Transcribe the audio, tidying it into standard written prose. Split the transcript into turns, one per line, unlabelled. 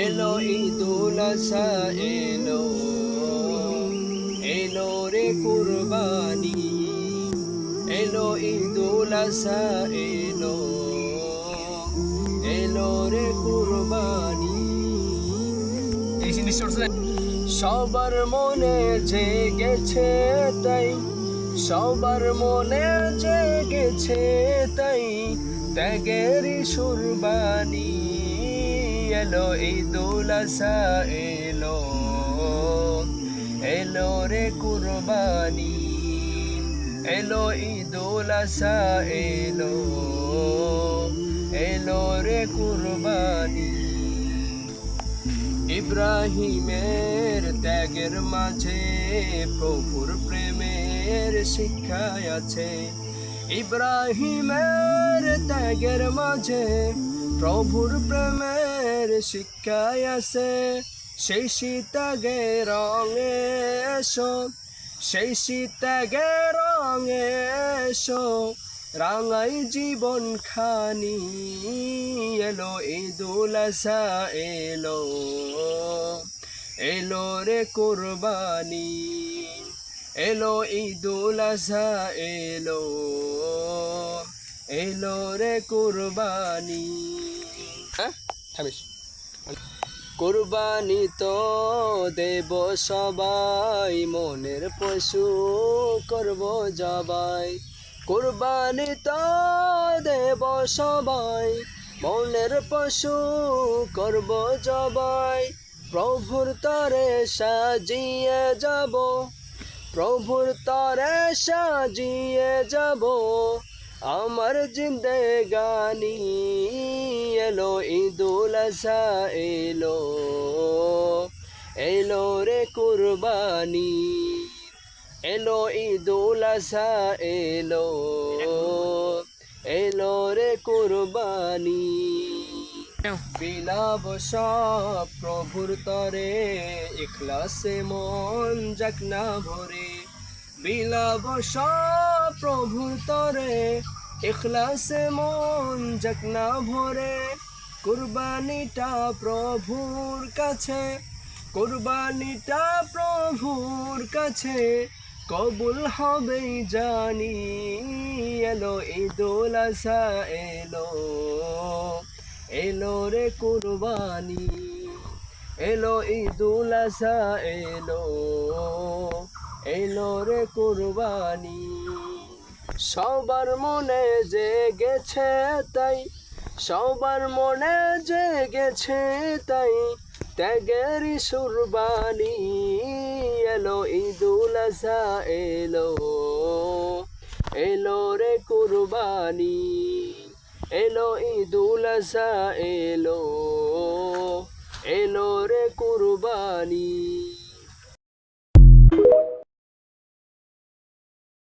এলো ঈদুল আযহা এলো, এলো রে কুরবানি, এলো ঈদুল আযহা এলো, এলো রে কুরবানি। এই জিনিসটা সবার মনে জেগেছে তাই, সবার মনে জেগেছে তাই, ত্যাগেরই সুরবানি। এলো ঈদুল আযহা এলো, এলো রে কুরবানি, এলো ঈদুল আযহা এলো, এলো রে কুরবানি। ইব্রাহিমের ত্যাগের মাঝে প্রভুর প্রেমের শিক্ষা আছে। ইব্রাহিমের ত্যাগের মাঝে প্রভুর প্রেমের শিক্ষা আছে। সেই ত্যাগে রঙে এসো, সেই ত্যাগে রঙে এসো, রাঙাই জীবন খানি। এলো ঈদুল আযহা এলো, এলো রে কুরবানি, এলো ঈদুল আযহা এলো, এলো রে কুরবানি। হ্যাঁ থামিস। কুরবানি তো দেব সবাই, মনের পশু করব জবাই। কুরবানি তো দেব সবাই, মনের পশু করব জবাই। প্রভুর তরে সাজিয়ে যাব, প্রভুর তরে সাজিয়ে যাব আমার জিন্দেগানি। এলো ঈদুল আযহা এলো, এলো রে কুরবানি, এলো ঈদুল আযহা এলো, এলো রে কুরবানি। বিলাব সব প্রভুর তরে, ইখলাসে মন যাক না ভরে। বিলাব সব প্রভুর তরে, ইখলাসে মন যাক না ভরে। কুরবানিটা প্রভুর কাছে, কুরবানিটা প্রভুর কাছে কবুল হবেই জানি। এলো ঈদুল আযহা এলো, এলো রে কুরবানি, এলো ঈদুল আযহা এলো, এলো রে কুরবানি। সবার মনে জেগেছে তাই, সবার মনে জেগেছে তাই, ত্যাগেরই সুরবানি। এলো ঈদুল আযহা এলো, এলো রে কুরবানি, এলো ঈদুল আযহা এলো, এলো রে কুরবানি।